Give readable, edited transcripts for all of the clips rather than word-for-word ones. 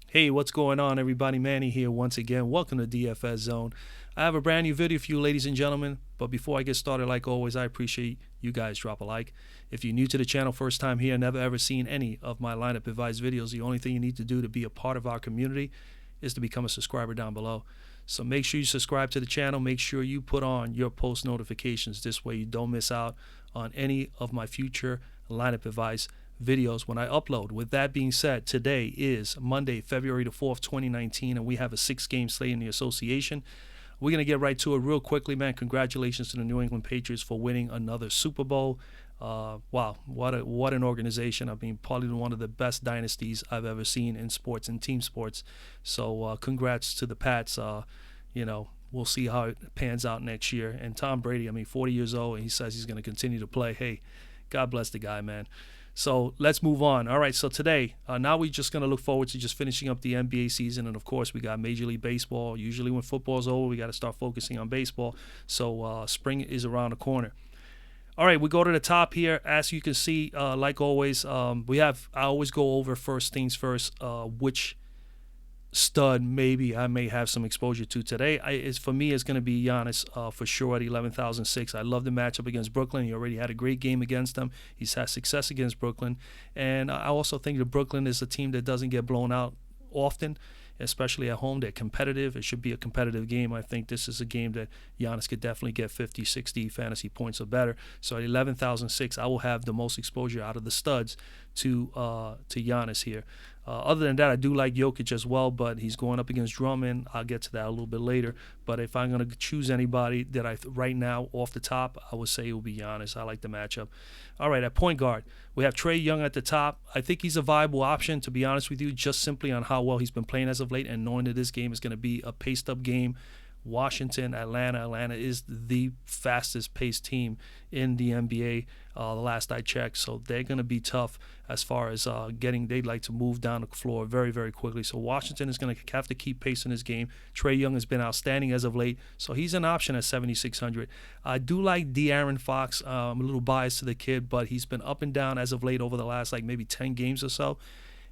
Hey, what's going on, everybody? Manny here once again. Welcome to DFS Zone. I have a brand new video for you, ladies and gentlemen. But before I get started, like always, I appreciate you guys drop a like. If you're new to the channel, first time here, never ever seen any of my lineup advice videos, the only thing you need to do to be a part of our community is to become a subscriber down below. So make sure you subscribe to the channel. Make sure you put on your post notifications. This way you don't miss out on any of my future lineup advice videos when I upload. With that being said, today is Monday, February the 4th, 2019, and we have a 6-game slate in the association. We're going to get right to it real quickly, man. Congratulations to the New England Patriots for winning another Super Bowl. Wow, what an organization. I mean, probably one of the best dynasties I've ever seen in sports and team sports. So congrats to the Pats. We'll see how it pans out next year. And Tom Brady, 40 years old, and he says he's going to continue to play. Hey, God bless the guy, man. So let's move on. All right, so today, now we're just going to look forward to just finishing up the NBA season. And, of course, we got Major League Baseball. Usually when football's over, we got to start focusing on baseball. So spring is around the corner. All right, we go to the top here. As you can see, like always, I always go over first things first, which stud maybe I may have some exposure to today. For me, it's going to be Giannis for sure at 11,006. I love the matchup against Brooklyn. He already had a great game against them. He's had success against Brooklyn. And I also think that Brooklyn is a team that doesn't get blown out often, especially at home. They're competitive. It should be a competitive game. I think this is a game that Giannis could definitely get 50, 60 fantasy points or better. So at 11,006, I will have the most exposure out of the studs to Giannis here. Other than that, I do like Jokic as well, but he's going up against Drummond. I'll get to that a little bit later. But if I'm going to choose anybody that right now off the top, I would say it will be Giannis. I like the matchup. All right, at point guard, we have Trae Young at the top. I think he's a viable option, to be honest with you, just simply on how well he's been playing as of late and knowing that this game is going to be a paced-up game. Washington, Atlanta. Atlanta is the fastest-paced team in the NBA, the last I checked. So they're going to be tough as far as they'd like to move down the floor very, very quickly. So Washington is going to have to keep pace in this game. Trae Young has been outstanding as of late, so he's an option at 7,600. I do like De'Aaron Fox. I'm a little biased to the kid, but he's been up and down as of late over the last maybe 10 games or so.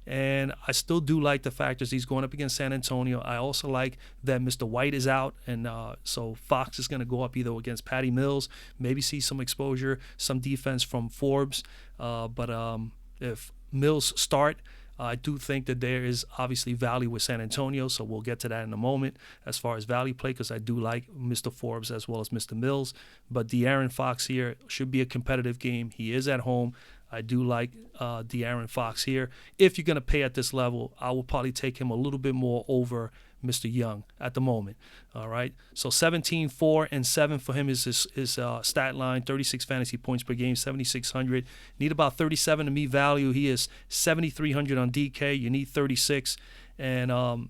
And I still do like the factors. He's going up against San Antonio. I also like that Mr. White is out, and so Fox is going to go up either against Patty Mills, maybe see some exposure, some defense from Forbes. But if Mills start, I do think that there is obviously value with San Antonio, so we'll get to that in a moment as far as value play, because I do like Mr. Forbes as well as Mr. Mills. But De'Aaron Fox here should be a competitive game. He is at home. I do like De'Aaron Fox here. If you're going to pay at this level, I will probably take him a little bit more over Mr. Young at the moment. All right. So 17, 4, and 7 for him is his stat line. 36 fantasy points per game, 7,600. Need about 37 to meet value. He is 7,300 on DK. You need 36. And,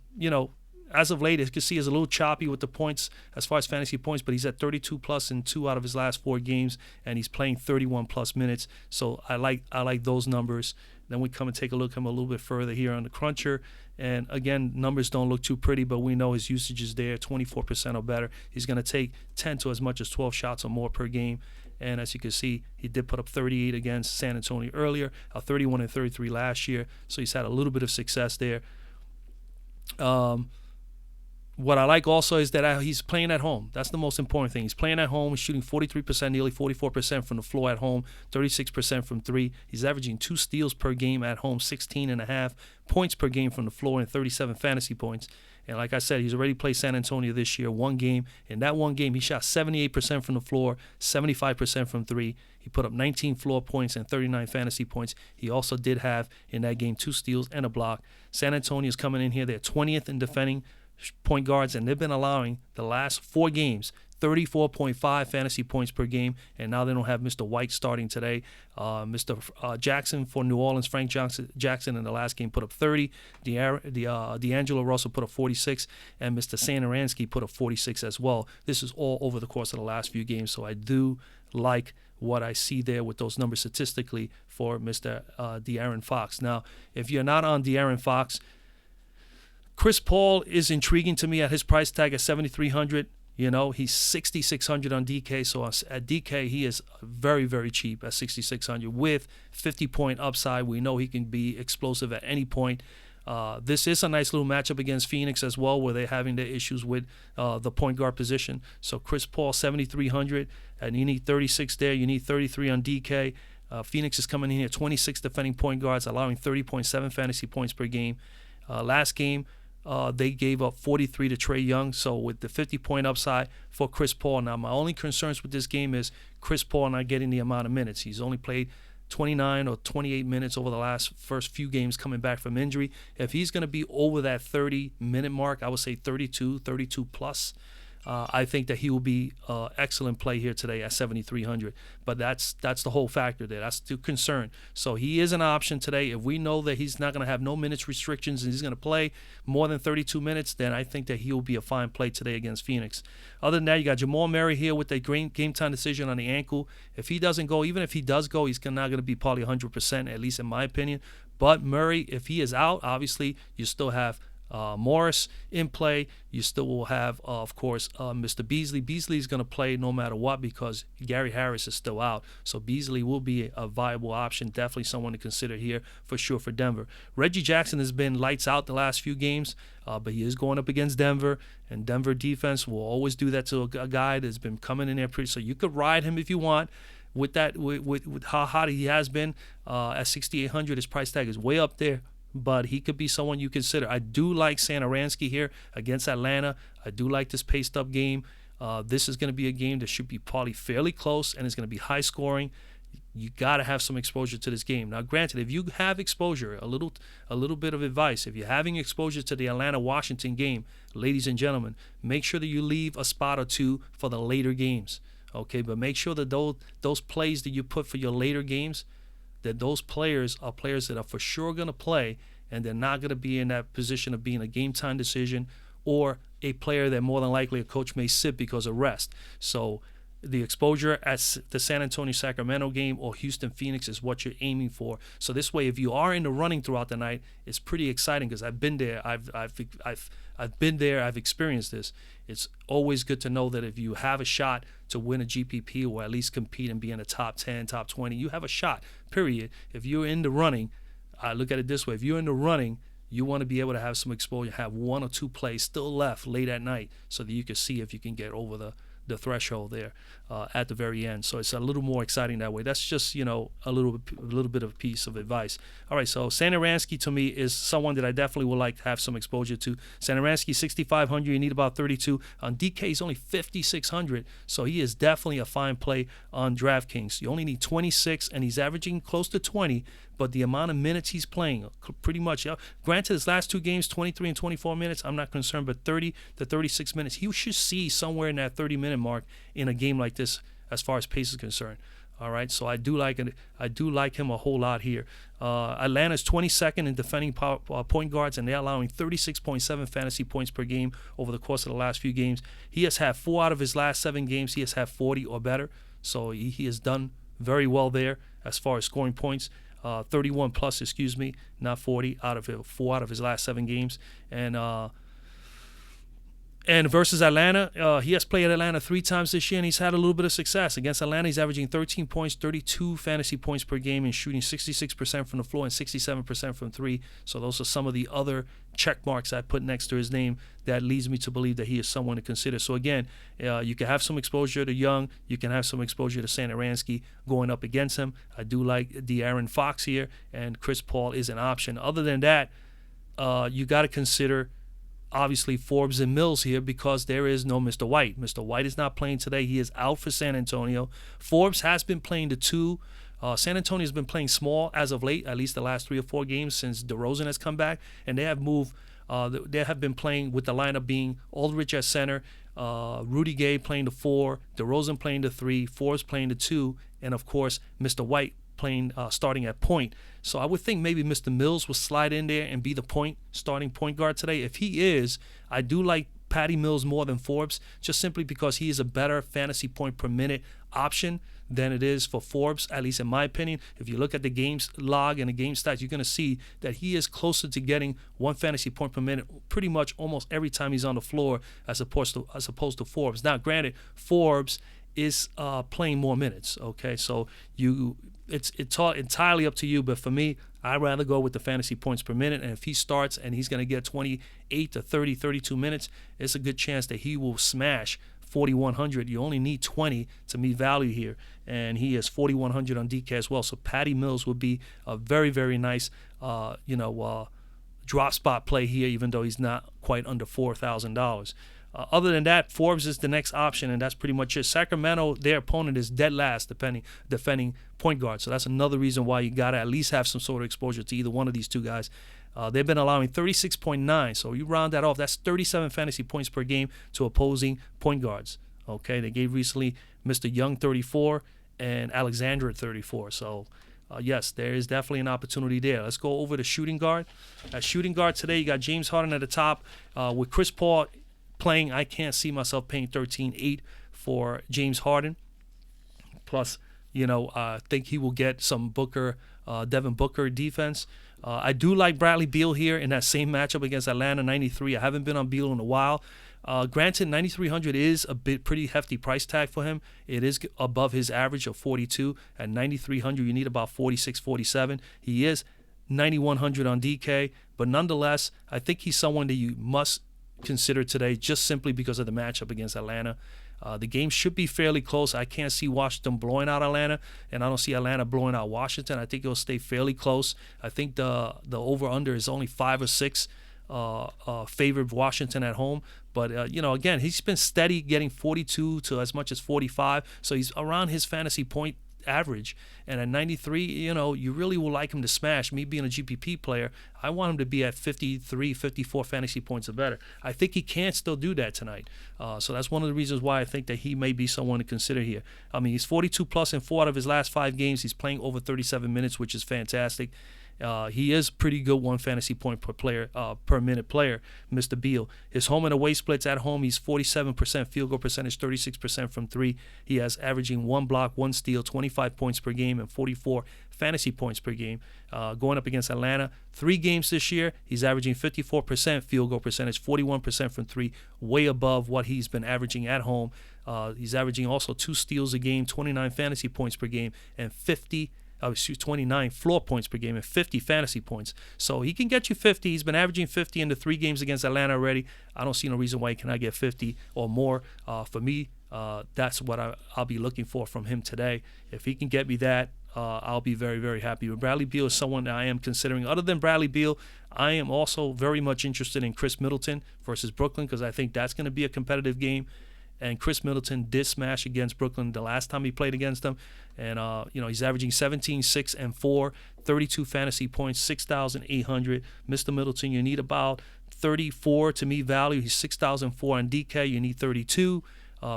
as of late, as you can see, he's a little choppy with the points as far as fantasy points, but he's at 32 plus in 2 out of his last 4 games, and he's playing 31 plus minutes. So I like those numbers. Then we come and take a look at him a little bit further here on the cruncher. And again, numbers don't look too pretty, but we know his usage is there, 24% or better. He's going to take 10 to as much as 12 shots or more per game. And as you can see, he did put up 38 against San Antonio earlier, 31 and 33 last year. So he's had a little bit of success there. What I like also is that he's playing at home. That's the most important thing. He's playing at home. He's shooting 43%, nearly 44% from the floor at home, 36% from 3. He's averaging 2 steals per game at home, 16.5 points per game from the floor, and 37 fantasy points. And like I said, he's already played San Antonio this year, 1 game. In that 1 game, he shot 78% from the floor, 75% from 3. He put up 19 floor points and 39 fantasy points. He also did have, in that game, 2 steals and a block. San Antonio is coming in here. They're 20th in defending point guards, and they've been allowing the last 4 games 34.5 fantasy points per game, and now they don't have Mr. White starting today. Mr. Jackson for New Orleans, Frank Jackson in the last game put up 30. D'Angelo Russell put up 46, and Mr. Satoransky put up 46 as well. This is all over the course of the last few games, so I do like what I see there with those numbers statistically for Mr. De'Aaron Fox. Now, if you're not on De'Aaron Fox, Chris Paul is intriguing to me at his price tag at 7,300. He's 6,600 on DK. So at DK, he is very, very cheap at 6,600 with 50-point upside. We know he can be explosive at any point. This is a nice little matchup against Phoenix as well, where they're having their issues with the point guard position. So Chris Paul, 7,300, and you need 36 there. You need 33 on DK. Phoenix is coming in here 26 defending point guards, allowing 30.7 fantasy points per game. Last game, they gave up 43 to Trae Young, so with the 50-point upside for Chris Paul. Now, my only concerns with this game is Chris Paul not getting the amount of minutes. He's only played 29 or 28 minutes over the first few games coming back from injury. If he's going to be over that 30-minute mark, I would say 32 plus. I think that he will be excellent play here today at 7,300. But that's the whole factor there. That's the concern. So he is an option today. If we know that he's not going to have no minutes restrictions and he's going to play more than 32 minutes, then I think that he will be a fine play today against Phoenix. Other than that, you got Jamal Murray here with the game time decision on the ankle. If he doesn't go, even if he does go, he's not going to be probably 100%, at least in my opinion. But Murray, if he is out, obviously you still have Morris in play. You still will have, of course, Mr. Beasley. Beasley is going to play no matter what because Gary Harris is still out. So Beasley will be a viable option. Definitely someone to consider here for sure for Denver. Reggie Jackson has been lights out the last few games, but he is going up against Denver, and Denver defense will always do that to a guy that's been coming in there pretty. So you could ride him if you want. With that, with how hot he has been at 6,800, his price tag is way up there. But he could be someone you consider. I do like Satoransky here against Atlanta. I do like this paced-up game. This is going to be a game that should be probably fairly close, and it's going to be high-scoring. You got to have some exposure to this game. Now, granted, if you have exposure, a little bit of advice. If you're having exposure to the Atlanta-Washington game, ladies and gentlemen, make sure that you leave a spot or two for the later games. Okay, but make sure that those plays that you put for your later games, that those players are players that are for sure going to play, and they're not going to be in that position of being a game-time decision or a player that more than likely a coach may sit because of rest. So the exposure at the San Antonio-Sacramento game or Houston-Phoenix is what you're aiming for. So this way, if you are in the running throughout the night, it's pretty exciting because I've been there. I've been there. I've experienced this. It's always good to know that if you have a shot to win a GPP or at least compete and be in the top 10, top 20, you have a shot, period. If you're in the running, I look at it this way. If you're in the running, you want to be able to have some exposure, have one or two plays still left late at night so that you can see if you can get over the threshold there at the very end. So it's a little more exciting that way. That's just, a little bit of a piece of advice. All right, so Satoransky to me is someone that I definitely would like to have some exposure to. Satoransky, 6,500. You need about 32. On DK, he's only 5,600. So he is definitely a fine play on DraftKings. You only need 26, and he's averaging close to 20. But the amount of minutes he's playing, pretty much, granted his last two games, 23 and 24 minutes, I'm not concerned, but 30 to 36 minutes, he should see somewhere in that 30-minute mark in a game like this as far as pace is concerned. All right, so I do like it. I do like him a whole lot here. Atlanta's 22nd in defending point guards, and they're allowing 36.7 fantasy points per game over the course of the last few games. He has had 4 out of his last 7 games. He has had 40 or better, so he has done very well there as far as scoring points. 31 plus, not 40 4 out of his last 7 games. And versus Atlanta, he has played Atlanta 3 times this year, and he's had a little bit of success. Against Atlanta, he's averaging 13 points, 32 fantasy points per game, and shooting 66% from the floor and 67% from 3. So those are some of the other check marks I put next to his name that leads me to believe that he is someone to consider. So again, you can have some exposure to Young. You can have some exposure to Satoransky going up against him. I do like De'Aaron Fox here, and Chris Paul is an option. Other than that, you got to consider obviously Forbes and Mills here because there is no Mr. White. Mr. White is not playing today. He is out for San Antonio. Forbes has been playing the 2. San Antonio has been playing small as of late, at least the last 3 or 4 games since DeRozan has come back, and they have moved. They have been playing with the lineup being Aldridge at center, Rudy Gay playing the 4, DeRozan playing the 3, Forbes playing the 2, and of course Mr. White playing starting at point. So I would think maybe Mr. Mills will slide in there and be the starting point guard today. If he is, I do like Patty Mills more than Forbes, just simply because he is a better fantasy point per minute option than it is for Forbes, at least in my opinion. If you look at the games log and the game stats, you're going to see that he is closer to getting 1 fantasy point per minute pretty much almost every time he's on the floor as opposed to Forbes. Now, granted, Forbes is playing more minutes, okay? So it's all entirely up to you. But for me, I'd rather go with the fantasy points per minute. And if he starts and he's going to get 28 to 30, 32 minutes, it's a good chance that he will smash 4,100. You only need 20 to meet value here, and he has 4,100 on DK as well. So Patty Mills would be a very, very nice, drop spot play here, even though he's not quite under $4,000. Other than that, Forbes is the next option, and that's pretty much it. Sacramento, their opponent is dead last defending point guard. So that's another reason why you got to at least have some sort of exposure to either one of these two guys. They've been allowing 36.9. So you round that off, that's 37 fantasy points per game to opposing point guards. Okay, they gave recently Mr. Young 34 and Alexander 34. So, yes, there is definitely an opportunity there. Let's go over to shooting guard. At shooting guard today, you got James Harden at the top. With Chris Paul playing, I can't see myself paying 13.8 for James Harden. Plus, I think he will get some Devin Booker defense. I do like Bradley Beal here in that same matchup against Atlanta, 93. I haven't been on Beal in a while. Granted, 9,300 is a pretty hefty price tag for him. It is above his average of 42. At 9,300, you need about 46, 47. He is 9,100 on DK, but nonetheless, I think he's someone that you must consider today just simply because of the matchup against Atlanta. The game should be fairly close. I can't see Washington blowing out Atlanta, and I don't see Atlanta blowing out Washington. I think it'll stay fairly close. I think the over-under is only 5 or 6 favored Washington at home. But, again, he's been steady getting 42 to as much as 45, so he's around his fantasy point average. And at 93, you really will like him to smash. Me being a GPP player, I want him to be at 53, 54 fantasy points or better. I think he can still do that tonight. So that's one of the reasons why I think that he may be someone to consider here. I mean, he's 42 plus in 4 out of his last 5 games. He's playing over 37 minutes, which is fantastic. He is pretty good 1 fantasy point per minute player, Mr. Beal. His home and away splits at home, he's 47% field goal percentage, 36% from 3. He has averaging 1 block, 1 steal, 25 points per game, and 44 fantasy points per game. Going up against Atlanta, 3 games this year, he's averaging 54% field goal percentage, 41% from 3, way above what he's been averaging at home. He's averaging also 2 steals a game, 29 fantasy points per game, and 29 floor points per game and 50 fantasy points. So he can get you 50. He's been averaging 50 in the 3 games against Atlanta already. I don't see no reason why he cannot get 50 or more. For me, that's what I'll be looking for from him today. If he can get me that, I'll be very, very happy. But Bradley Beal is someone that I am considering. Other than Bradley Beal, I am also very much interested in Khris Middleton versus Brooklyn because I think that's going to be a competitive game. And Khris Middleton did smash against Brooklyn the last time he played against them. And, he's averaging 17, 6, and 4, 32 fantasy points, 6,800. Mr. Middleton, you need about 34 to meet value. He's 6,004 on DK. You need 32.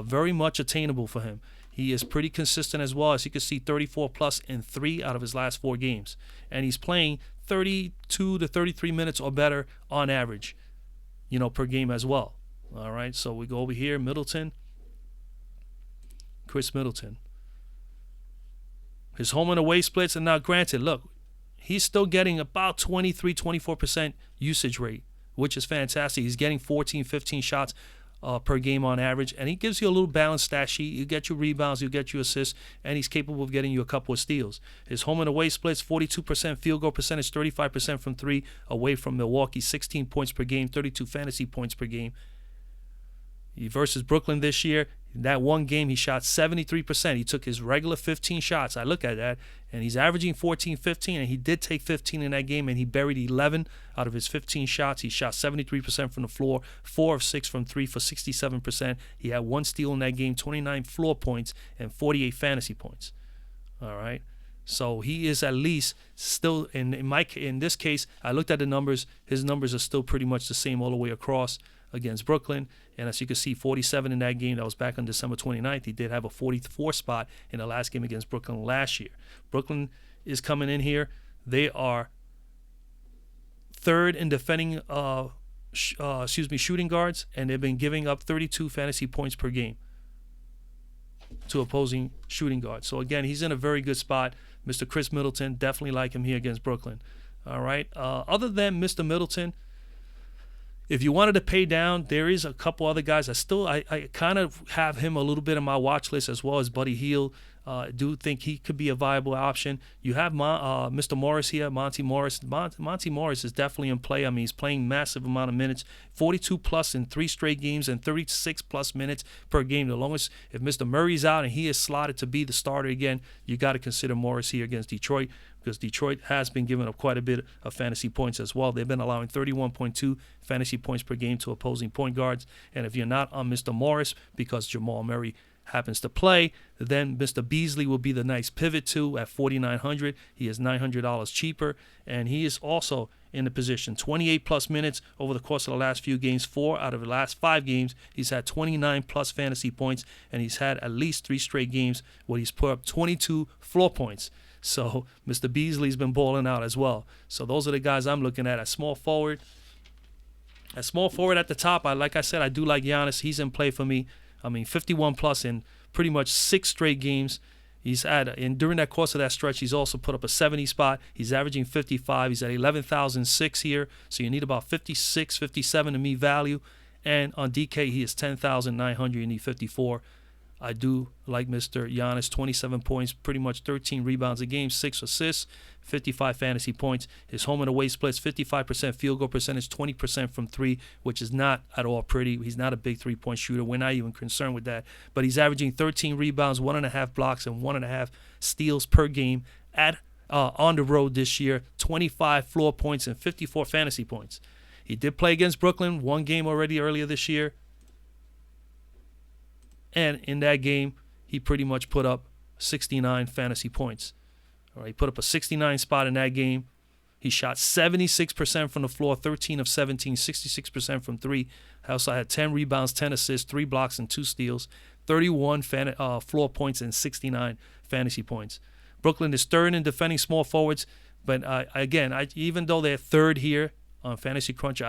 Very much attainable for him. He is pretty consistent as well. As you can see, 34 plus in 3 out of his last 4 games. And he's playing 32 to 33 minutes or better on average, per game as well. All right, so we go over here, Middleton, Khris Middleton. His home and away splits, and now granted, look, he's still getting about 23, 24% usage rate, which is fantastic. He's getting 14, 15 shots per game on average, and he gives you a little balanced stat sheet. You get you rebounds, you get you assists, and he's capable of getting you a couple of steals. His home and away splits, 42% field goal percentage, 35% from 3 away from Milwaukee, 16 points per game, 32 fantasy points per game. Versus Brooklyn this year, that one game he shot 73%. He took his regular 15 shots. I look at that, and he's averaging 14, 15, and he did take 15 in that game, and he buried 11 out of his 15 shots. He shot 73% from the floor, 4 of 6 from 3 for 67%. He had 1 steal in that game, 29 floor points, and 48 fantasy points. All right. So he is at least still, in this case, I looked at the numbers. His numbers are still pretty much the same all the way across against Brooklyn. And as you can see, 47 in that game. That was back on December 29th. He did have a 44 spot in the last game against Brooklyn last year. Brooklyn is coming in here. They are 3rd in defending shooting guards, and they've been giving up 32 fantasy points per game to opposing shooting guards. So again, he's in a very good spot. Mr. Khris Middleton, definitely like him here against Brooklyn. All right. Other than Mr. Middleton, if you wanted to pay down, there is a couple other guys. I kind of have him a little bit on my watch list, as well as Buddy Hield. do think he could be a viable option. You have Mr. Morris here, Monté Morris. Monté Morris is definitely in play. I mean, he's playing massive amount of minutes, 42 plus in 3 straight games and 36 plus minutes per game. The longest, if Mr. Murray's out and he is slotted to be the starter again, you got to consider Morris here against Detroit, because Detroit has been giving up quite a bit of fantasy points as well. They've been allowing 31.2 fantasy points per game to opposing point guards. And if you're not on Mr. Morris because Jamal Murray happens to play, then Mr. Beasley will be the nice pivot to at $4,900. He is $900 cheaper, and he is also in the position 28 plus minutes over the course of the last few games. 4 out of the last 5 games, he's had 29 plus fantasy points, and he's had at least 3 straight games where he's put up 22 floor points. So Mr. Beasley's been balling out as well. So those are the guys I'm looking at small forward. At small forward at the top, like I said, I do like Giannis. He's in play for me. I mean, 51 plus in pretty much 6 straight games. He's had, and during that course of that stretch, he's also put up a 70 spot. He's averaging 55. He's at 11,006 here. So you need about 56, 57 to me value. And on DK, he is 10,900. You need 54. I do like Mr. Giannis, 27 points, pretty much 13 rebounds a game, 6 assists, 55 fantasy points. His home and away splits, 55% field goal percentage, 20% from 3, which is not at all pretty. He's not a big 3-point shooter. We're not even concerned with that. But he's averaging 13 rebounds, 1.5 blocks, and 1.5 steals per game on the road this year, 25 floor points and 54 fantasy points. He did play against Brooklyn, 1 game already earlier this year. And in that game, he pretty much put up 69 fantasy points. All right, he put up a 69 spot in that game. He shot 76% from the floor, 13 of 17, 66% from 3. He also had 10 rebounds, 10 assists, 3 blocks, and 2 steals, 31 floor points, and 69 fantasy points. Brooklyn is third in defending small forwards, but even though they're third here on Fantasy Cruncher,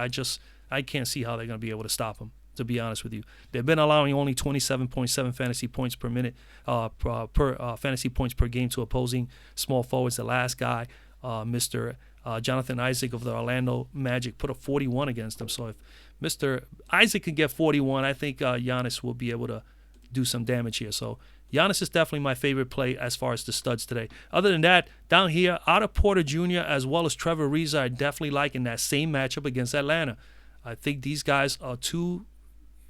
I can't see how they're going to be able to stop him, to be honest with you. They've been allowing only 27.7 fantasy points per minute, fantasy points per game to opposing small forwards. The last guy, Mr. Jonathan Isaac of the Orlando Magic, put up 41 against them. So if Mr. Isaac can get 41, I think Giannis will be able to do some damage here. So Giannis is definitely my favorite play as far as the studs today. Other than that, down here, Otto Porter Jr. as well as Trevor Ariza, I definitely like in that same matchup against Atlanta. I think these guys are two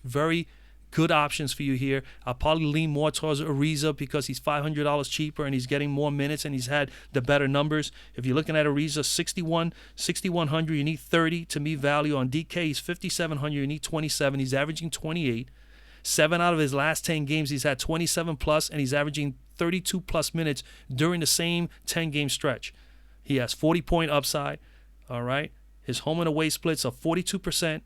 very good options for you here. I'll probably lean more towards Ariza because he's $500 cheaper and he's getting more minutes and he's had the better numbers. If you're looking at Ariza, 6,100, you need 30 to me value. On DK, he's 5,700, you need 27. He's averaging 28. 7 out of his last 10 games, he's had 27 plus, and he's averaging 32 plus minutes during the same 10-game stretch. He has 40-point upside, all right? His home and away splits are 42%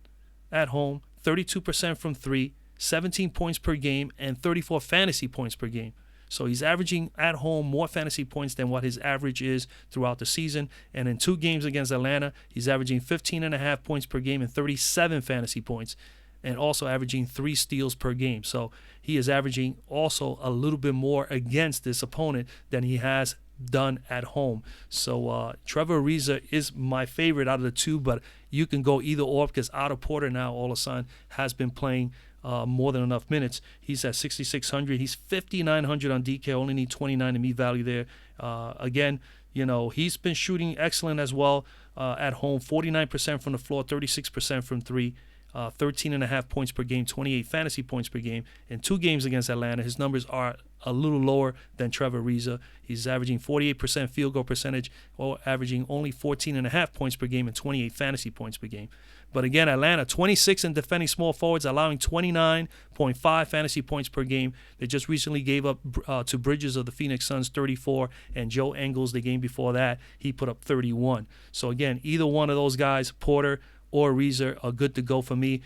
at home, 32% from 3, 17 points per game, and 34 fantasy points per game. So he's averaging at home more fantasy points than what his average is throughout the season. And in 2 games against Atlanta, he's averaging 15.5 points per game and 37 fantasy points, and also averaging 3 steals per game. So he is averaging also a little bit more against this opponent than he has done at home. So Trevor Ariza is my favorite out of the 2, but you can go either or because Otto Porter now all of a sudden has been playing more than enough minutes. He's at 6,600. He's 5,900 on DK. Only need 29 to meet value there. Again, you know, he's been shooting excellent as well at home. 49% from the floor, 36% from 3. 13.5 points per game, 28 fantasy points per game. In 2 games against Atlanta, his numbers are a little lower than Trevor Ariza. He's averaging 48% field goal percentage, or averaging only 14.5 points per game and 28 fantasy points per game. But again, Atlanta, 26 in defending small forwards, allowing 29.5 fantasy points per game. They just recently gave up to Bridges of the Phoenix Suns 34, and Joe Ingles, the game before that, he put up 31. So again, either one of those guys, Porter or Ariza, are good to go for me.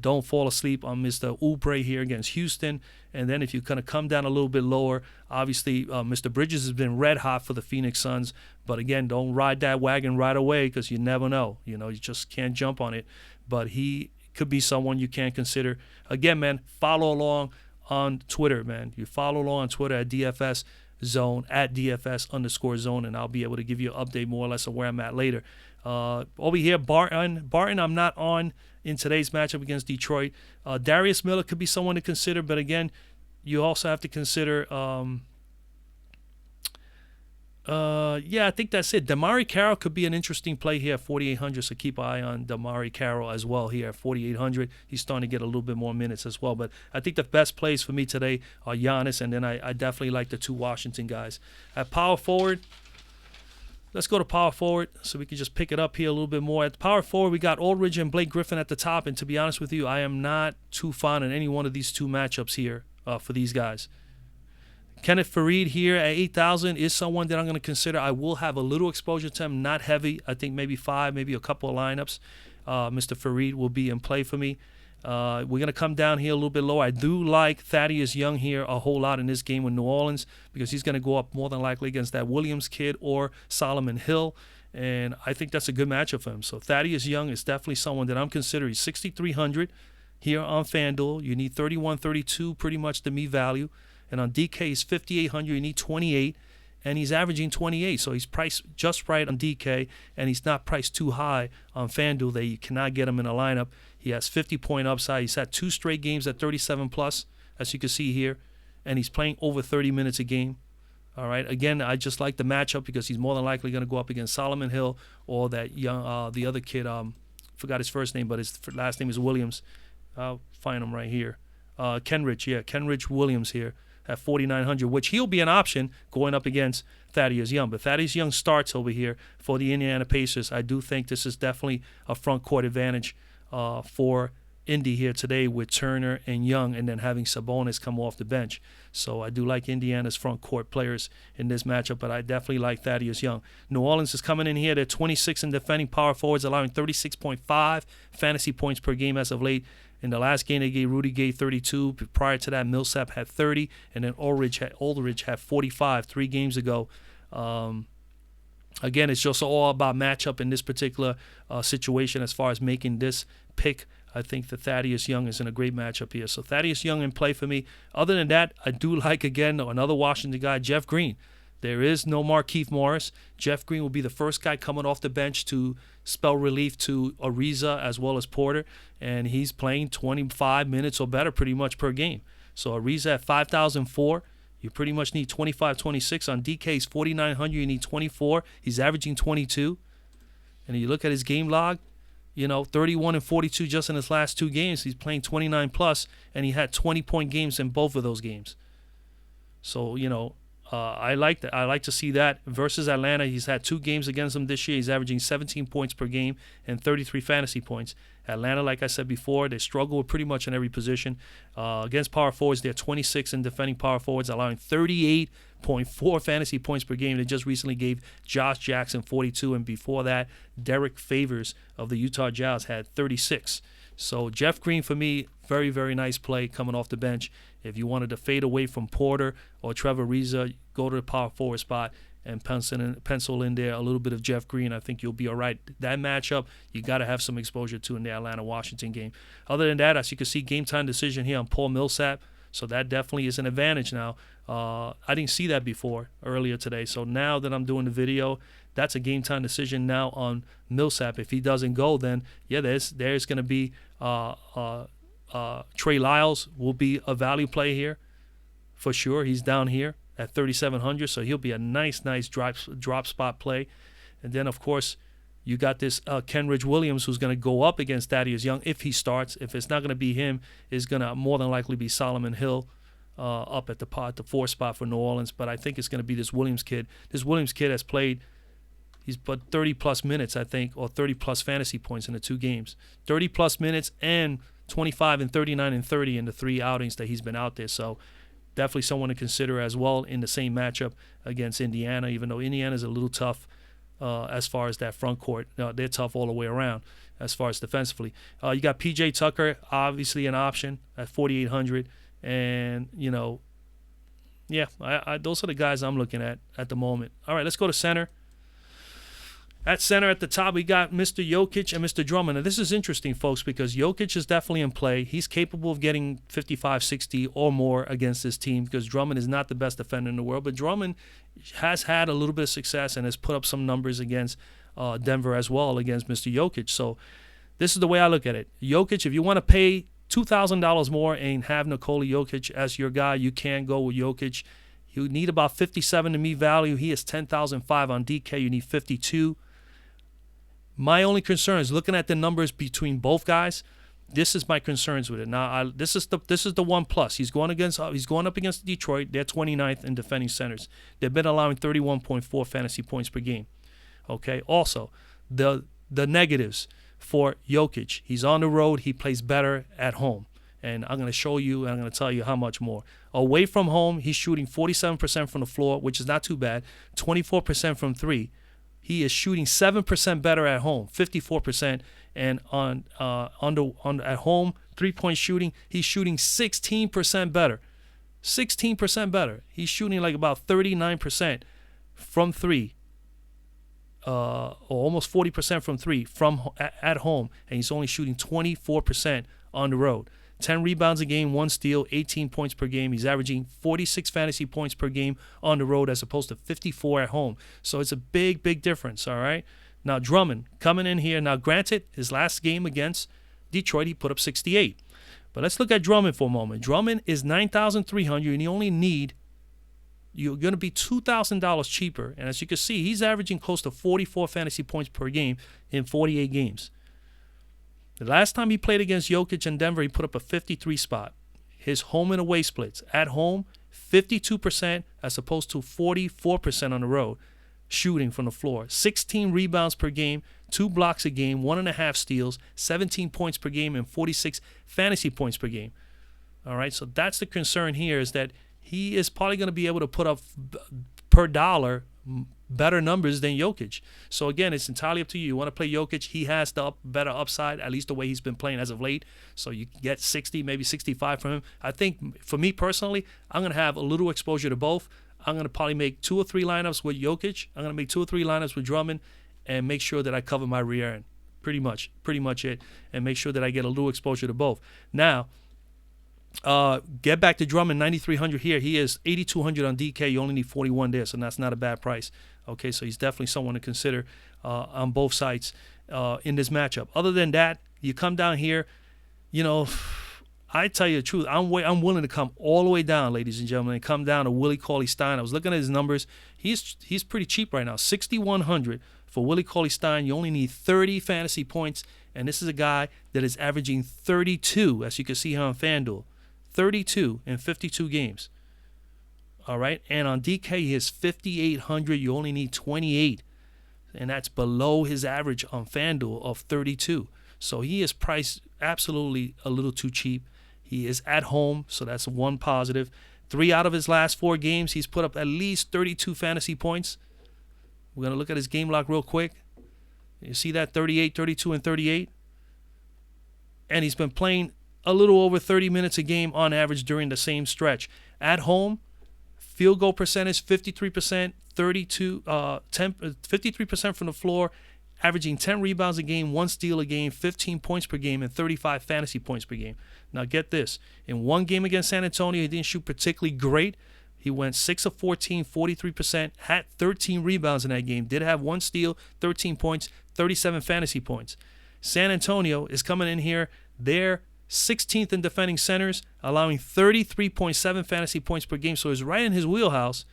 Don't fall asleep on Mr. Oubre here against Houston. And then if you kind of come down a little bit lower, obviously Mr. Bridges has been red hot for the Phoenix Suns. But again, don't ride that wagon right away because you never know. You know, you just can't jump on it. But he could be someone you can consider. Again, man, follow along on Twitter, man. You follow along on Twitter at DFS Zone, at DFS_zone, and I'll be able to give you an update more or less of where I'm at later. Over here, Barton I'm not on in today's matchup against Detroit. Darius Miller could be someone to consider, but again, you also have to consider Yeah, I think that's it. Damari Carroll could be an interesting play here at 4,800, so keep an eye on Damari Carroll as well here at 4,800. He's starting to get a little bit more minutes as well. But I think the best plays for me today are Giannis, and then I definitely like the two Washington guys. At power forward, let's go to power forward so we can just pick it up here a little bit more. At power forward, we got Aldridge and Blake Griffin at the top, and to be honest with you, I am not too fond of any one of these two matchups here for these guys. Kenneth Faried here at 8,000 is someone that I'm going to consider. I will have a little exposure to him, not heavy. I think maybe 5, maybe a couple of lineups. Mr. Faried will be in play for me. We're going to come down here a little bit lower. I do like Thaddeus Young here a whole lot in this game with New Orleans because he's going to go up more than likely against that Williams kid or Solomon Hill, and I think that's a good matchup for him. So Thaddeus Young is definitely someone that I'm considering. 6,300 here on FanDuel. You need 31, 32 pretty much to meet value. And on DK, he's 5,800. You need 28, and he's averaging 28. So he's priced just right on DK, and he's not priced too high on FanDuel that you cannot get him in a lineup. He has 50-point upside. He's had 2 straight games at 37+, as you can see here, and he's playing over 30 minutes a game. All right. Again, I just like the matchup because he's more than likely going to go up against Solomon Hill or that young, the other kid. Forgot his first name, but his last name is Williams. I'll find him right here. Kenrich Williams here at 4,900, which he'll be an option going up against Thaddeus Young. But Thaddeus Young starts over here for the Indiana Pacers. I do think this is definitely a front court advantage for Indy here today with Turner and Young, and then having Sabonis come off the bench. So I do like Indiana's front court players in this matchup, but I definitely like Thaddeus Young. New Orleans is coming in here. They're 26 in defending power forwards, allowing 36.5 fantasy points per game as of late. In the last game, they gave Rudy Gay 32. Prior to that, Millsap had 30, and then Aldridge had 45 3 games ago. Again, it's just all about matchup in this particular situation as far as making this pick. I think that Thaddeus Young is in a great matchup here. So Thaddeus Young in play for me. Other than that, I do like, again, another Washington guy, Jeff Green. There is no Monté Morris. Jeff Green will be the first guy coming off the bench to spell relief to Ariza as well as Porter, and he's playing 25 minutes or better pretty much per game. So Ariza at 5,004, you pretty much need 25, 26. On DK's 4,900, you need 24. He's averaging 22. And you look at his game log, 31 and 42 just in his last 2 games. He's playing 29+, and he had 20-point games in both of those games. So, I like that. I like to see that versus Atlanta. He's had 2 games against them this year. He's averaging 17 points per game and 33 fantasy points. Atlanta, like I said before, they struggle with pretty much in every position. Against power forwards, they're 26 in defending power forwards, allowing 38.4 fantasy points per game. They just recently gave Josh Jackson 42, and before that, Derek Favors of the Utah Jazz had 36. So Jeff Green, for me, very, very nice play coming off the bench. If you wanted to fade away from Porter or Trevor Ariza, go to the power forward spot and pencil in there a little bit of Jeff Green. I think you'll be all right. That matchup, you got to have some exposure to in the Atlanta-Washington game. Other than that, as you can see, game time decision here on Paul Millsap. So that definitely is an advantage now. I didn't see that before earlier today. So now that I'm doing the video, that's a game time decision now on Millsap. If he doesn't go, then yeah, there's going to be Trey Lyles will be a value play here for sure. He's down here at 3,700, so he'll be a nice drop spot play. And then, of course, you got this Kenrich Williams who's going to go up against Thaddeus Young if he starts. If it's not going to be him, it's going to more than likely be Solomon Hill up at the 4 spot for New Orleans. But I think it's going to be this Williams kid. This Williams kid has played, he's put 30-plus minutes, I think, or 30-plus fantasy points in the 2 games. 30-plus minutes and 25 and 39 and 30 in the 3 outings that he's been out there. So definitely someone to consider as well in the same matchup against Indiana, even though Indiana's a little tough as far as that front court. They're tough all the way around as far as defensively. You got P.J. Tucker, obviously an option at 4,800. And, those are the guys I'm looking at the moment. All right, let's go to center. At center at the top, we got Mr. Jokic and Mr. Drummond. Now, this is interesting, folks, because Jokic is definitely in play. He's capable of getting 55, 60 or more against this team because Drummond is not the best defender in the world. But Drummond has had a little bit of success and has put up some numbers against Denver as well against Mr. Jokic. So this is the way I look at it. Jokic, if you want to pay $2,000 more and have Nikola Jokic as your guy, you can go with Jokic. You need about 57 to meet value. He is 10,005 on DK. You need 52. My only concern is looking at the numbers between both guys. This is my concerns with it. Now, this is the one plus. He's going up against Detroit. They're 29th in defending centers. They've been allowing 31.4 fantasy points per game. Okay. Also, the negatives for Jokic. He's on the road. He plays better at home. And I'm going to show you and I'm going to tell you how much more. Away from home, he's shooting 47% from the floor, which is not too bad. 24% from three. He is shooting 7% better at home, 54%. And at home, 3-point shooting, he's shooting 16% better. 16% better. He's shooting like about 39% from three. Or almost 40% from three at home. And he's only shooting 24% on the road. 10 rebounds a game, 1 steal, 18 points per game. He's averaging 46 fantasy points per game on the road as opposed to 54 at home. So it's a big, big difference, all right? Now, Drummond coming in here. Now, granted, his last game against Detroit, he put up 68. But let's look at Drummond for a moment. Drummond is $9,300, and you're going to be $2,000 cheaper. And as you can see, he's averaging close to 44 fantasy points per game in 48 games. The last time he played against Jokic in Denver, he put up a 53 spot. His home and away splits. At home, 52% as opposed to 44% on the road, shooting from the floor. 16 rebounds per game, 2 blocks a game, 1.5 steals, 17 points per game, and 46 fantasy points per game. All right, so that's the concern here, is that he is probably going to be able to put up per dollar better numbers than Jokic. So again, it's entirely up to you. You want to play Jokic, he has the better upside, at least the way he's been playing as of late. So you can get 60, maybe 65 from him. I think for me personally, I'm going to have a little exposure to both. I'm going to probably make 2 or 3 lineups with Jokic. I'm going to make 2 or 3 lineups with Drummond and make sure that I cover my rear end. Pretty much it. And make sure that I get a little exposure to both. Now, get back to Drummond, 9,300 here. He is 8,200 on DK. You only need 41 there, so that's not a bad price. Okay, so he's definitely someone to consider on both sides in this matchup. Other than that, you come down here, I tell you the truth, I'm willing to come all the way down, ladies and gentlemen, and come down to Willie Cauley-Stein. I was looking at his numbers. He's pretty cheap right now, 6,100 for Willie Cauley-Stein. You only need 30 fantasy points, and this is a guy that is averaging 32, as you can see here on FanDuel. 32 in 52 games. All right, and on DK, he is 5,800. You only need 28, and that's below his average on FanDuel of 32. So he is priced absolutely a little too cheap. He is at home, so that's one positive. 3 out of his last 4 games, he's put up at least 32 fantasy points. We're going to look at his game log real quick. You see that 38, 32, and 38? And he's been playing a little over 30 minutes a game on average during the same stretch. At home, field goal percentage, 53%, 53% from the floor, averaging 10 rebounds a game, 1 steal a game, 15 points per game, and 35 fantasy points per game. Now get this. In one game against San Antonio, he didn't shoot particularly great. He went 6 of 14, 43%, had 13 rebounds in that game, did have 1 steal, 13 points, 37 fantasy points. San Antonio is coming in here. They're 16th in defending centers, allowing 33.7 fantasy points per game. So it's right in his wheelhouse.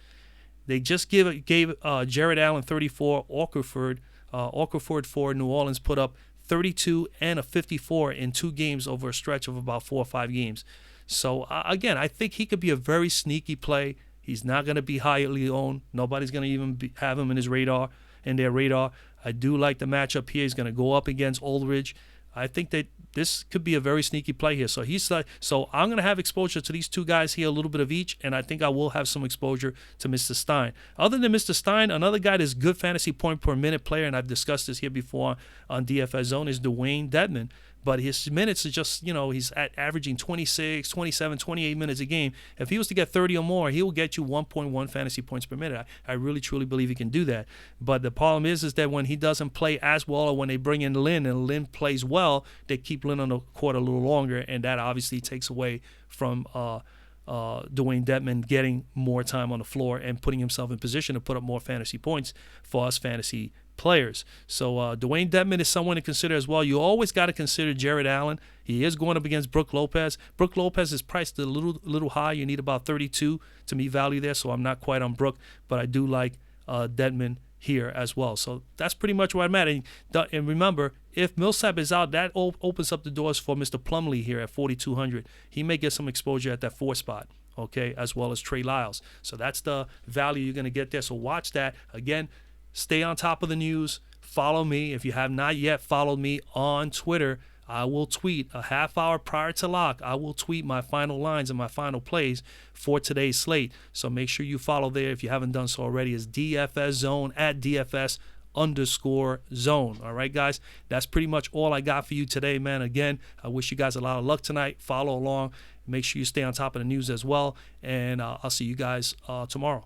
They just gave Jared Allen 34, Okafor for New Orleans put up 32 and a 54 in 2 games over a stretch of about 4 or 5 games. So again, I think he could be a very sneaky play. He's not going to be highly owned. Nobody's going to even have him in their radar. I do like the matchup here. He's going to go up against Aldridge. I think that this could be a very sneaky play here. So I'm going to have exposure to these 2 guys here, a little bit of each, and I think I will have some exposure to Mr. Stein. Other than Mr. Stein, another guy that's good fantasy point per minute player, and I've discussed this here before on DFS Zone, is Dwayne Dedmon. But his minutes are just, he's averaging 26, 27, 28 minutes a game. If he was to get 30 or more, he will get you 1.1 fantasy points per minute. I really, truly believe he can do that. But the problem is that when he doesn't play as well, or when they bring in Lynn and Lynn plays well, they keep Lynn on the court a little longer, and that obviously takes away from Dwayne Dedmon getting more time on the floor and putting himself in position to put up more fantasy points for us fantasy players. So Dwayne Dedmon is someone to consider as well. You always got to consider Jared Allen. He is going up against Brook Lopez. Brook Lopez is priced a little high. You need about 32 to meet value there, so I'm not quite on Brook, but I do like Dedmon here as well. So that's pretty much where I'm at. And remember, if Millsap is out, that opens up the doors for Mr. Plumlee here at 4,200. He may get some exposure at that 4 spot, okay, as well as Trey Lyles. So that's the value you're going to get there. So watch that. Again, stay on top of the news. Follow me. If you have not yet followed me on Twitter, I will tweet a half hour prior to lock. I will tweet my final lines and my final plays for today's slate. So make sure you follow there if you haven't done so already. It's DFS Zone at DFS_zone. All right, guys, that's pretty much all I got for you today, man. Again, I wish you guys a lot of luck tonight. Follow along. Make sure you stay on top of the news as well. And I'll see you guys tomorrow.